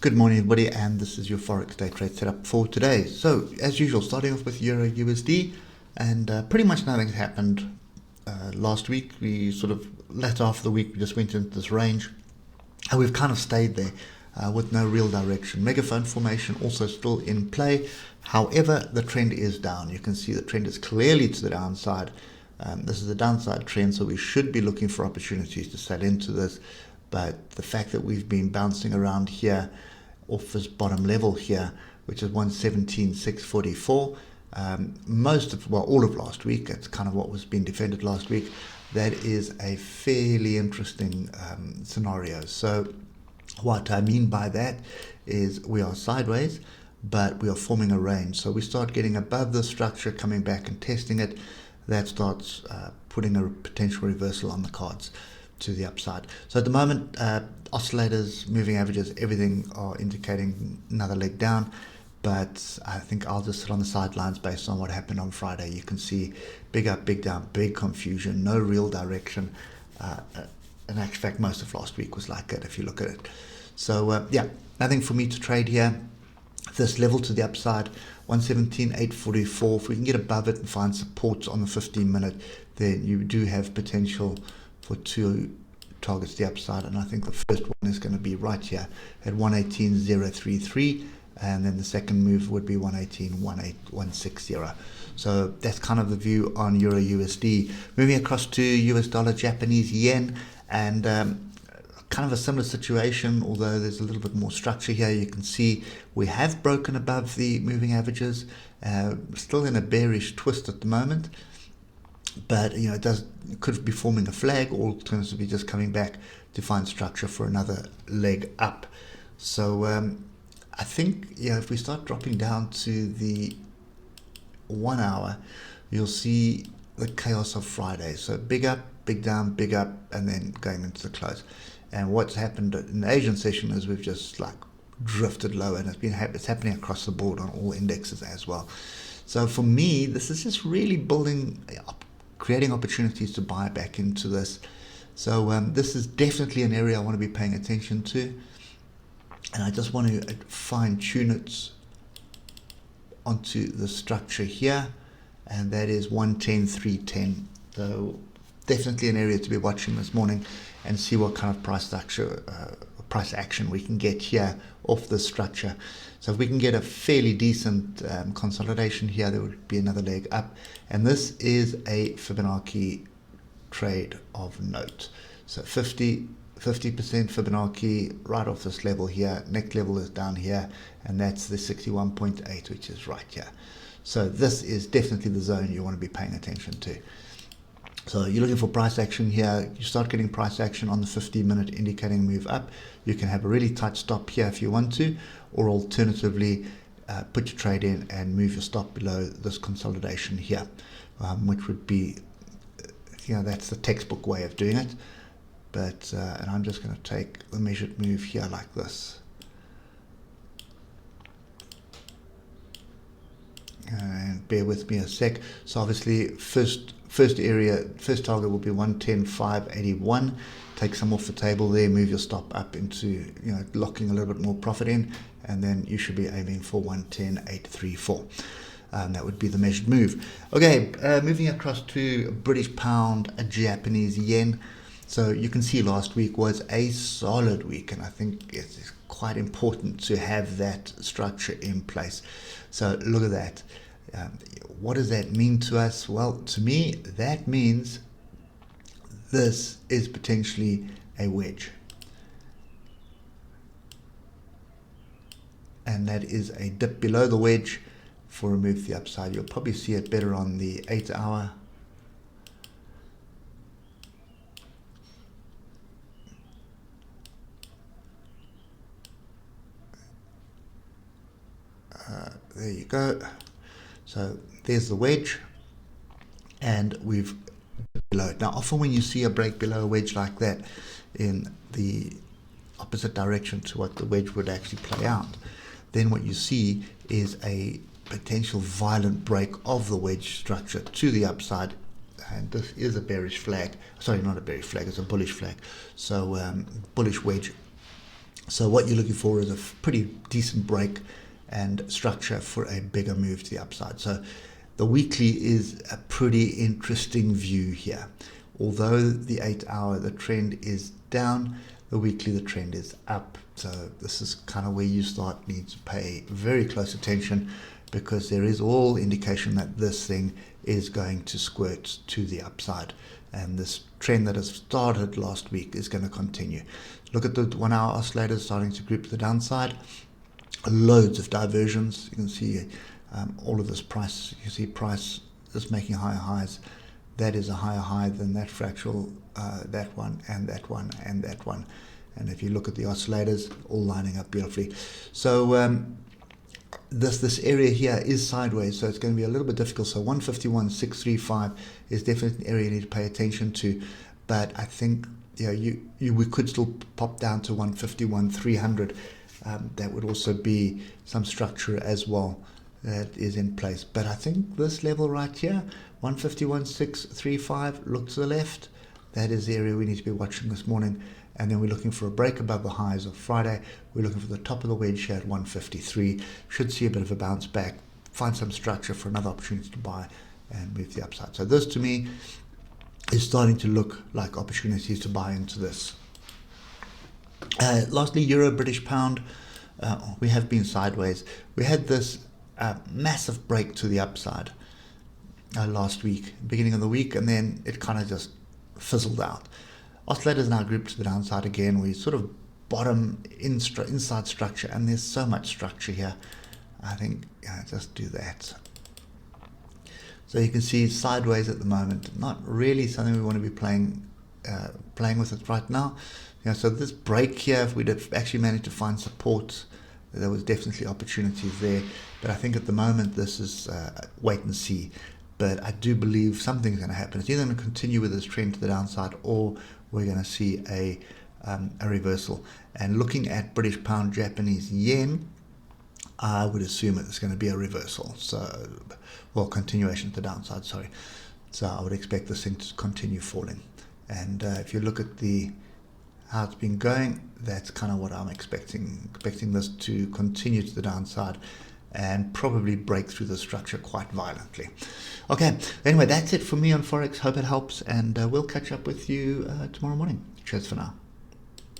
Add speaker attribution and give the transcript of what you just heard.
Speaker 1: Good morning, everybody, and this is your Forex Day trade setup for today. So, as usual, starting off with Euro USD, and pretty much nothing's happened. Last week, we sort of, latter half of the week, we just went into this range, and we've kind of stayed there with no real direction. Megaphone formation also still in play. However, the trend is down. You can see the trend is clearly to the downside. This is a downside trend, so we should be looking for opportunities to sell into this. But the fact that we've been bouncing around here off this bottom level here, which is 117,644, all of last week, that's kind of what was being defended last week. That is a fairly interesting scenario. So what I mean by that is we are sideways, but we are forming a range. So we start getting above the structure, coming back and testing it. That starts putting a potential reversal on the cards to the upside. So at the moment, oscillators, moving averages, everything are indicating another leg down, but I think I'll just sit on the sidelines based on what happened on Friday. You can see big up, big down, big confusion, no real direction. In actual fact, most of last week was like that if you look at it. So yeah, nothing for me to trade here. This level to the upside, 117,844. If we can get above it and find support on the 15-minute, then you do have potential for two targets the upside, and I think the first one is going to be right here at 118,033, and then the second move would be 118,160. So that's kind of the view on Euro USD. Moving across to US dollar, Japanese yen, and kind of a similar situation, although there's a little bit more structure here. You can see we have broken above the moving averages, still in a bearish twist at the moment. But it could be forming a flag, or alternatively just coming back to find structure for another leg up. So I think if we start dropping down to the 1 hour, you'll see the chaos of Friday. So big up, big down, big up, and then going into the close. And what's happened in the Asian session is we've just like drifted lower, and it's happening across the board on all indexes as well. So for me, this is just really creating opportunities to buy back into this. So this is definitely an area I want to be paying attention to, and I just want to fine tune it onto the structure here, and that is 110,310. So definitely an area to be watching this morning and see what kind of price action we can get here off the structure. So if we can get a fairly decent consolidation here, there would be another leg up. And this is a Fibonacci trade of note. So 50% Fibonacci right off this level here. Next level is down here, and that's the 61.8, which is right here. So this is definitely the zone you want to be paying attention to. So you're looking for price action here. You start getting price action on the 15-minute indicating move up. You can have a really tight stop here if you want to, or alternatively put your trade in and move your stop below this consolidation here, which would be, that's the textbook way of doing it. But and I'm just going to take the measured move here like this. And bear with me a sec. So obviously first target will be 110,581. Take some off the table there, move your stop up into locking a little bit more profit in, and then you should be aiming for 110,834. That would be the measured move. Okay, moving across to British pound, Japanese yen. So you can see last week was a solid week, and I think it's quite important to have that structure in place. So look at that. What does that mean to us? Well, to me, that means this is potentially a wedge. And that is a dip below the wedge for a move to the upside. You'll probably see it better on the 8 hour. There you go. So there's the wedge, and we've below it. Now often when you see a break below a wedge like that in the opposite direction to what the wedge would actually play out, then what you see is a potential violent break of the wedge structure to the upside, and this is a bearish flag. Sorry, not a bearish flag, it's a bullish flag. So bullish wedge So what you're looking for is a pretty decent break and structure for a bigger move to the upside. So the weekly is a pretty interesting view here. Although the 8 hour, the trend is down, the weekly, the trend is up. So this is kind of where you need to pay very close attention, because there is all indication that this thing is going to squirt to the upside. And this trend that has started last week is going to continue. Look at the 1 hour oscillators starting to group to the downside. Loads of diversions. You can see all of this price. You see price is making higher highs. That is a higher high than that fractal, that one, and that one, and that one. And if you look at the oscillators, all lining up beautifully. So this area here is sideways, so it's going to be a little bit difficult. So 151.635 is definitely an area you need to pay attention to. But I think we could still pop down to 151.300. That would also be some structure as well that is in place. But I think this level right here, 151.635, look to the left. That is the area we need to be watching this morning. And then we're looking for a break above the highs of Friday. We're looking for the top of the wedge here at 153. Should see a bit of a bounce back, find some structure for another opportunity to buy and move the upside. So this to me is starting to look like opportunities to buy into this. Lastly, Euro, British Pound. We have been sideways. We had this massive break to the upside last week, beginning of the week, and then it kind of just fizzled out. Oscillators now grouped to the downside again. We sort of bottom inside structure, and there's so much structure here. I think just do that. So you can see sideways at the moment. Not really something we want to be playing with it right now. So this break here, if we'd have actually managed to find support, there was definitely opportunities there. But I think at the moment this is wait and see. But I do believe something's going to happen. It's either going to continue with this trend to the downside, or we're going to see a reversal. And looking at British Pound, Japanese Yen, I would assume it's going to be a reversal. So, well, continuation to the downside, sorry. So I would expect this thing to continue falling. And if you look at how it's been going, that's kind of what I'm expecting this to continue to the downside and probably break through the structure quite violently. Okay, anyway, that's it for me on Forex. Hope it helps, and we'll catch up with you tomorrow morning. Cheers for now.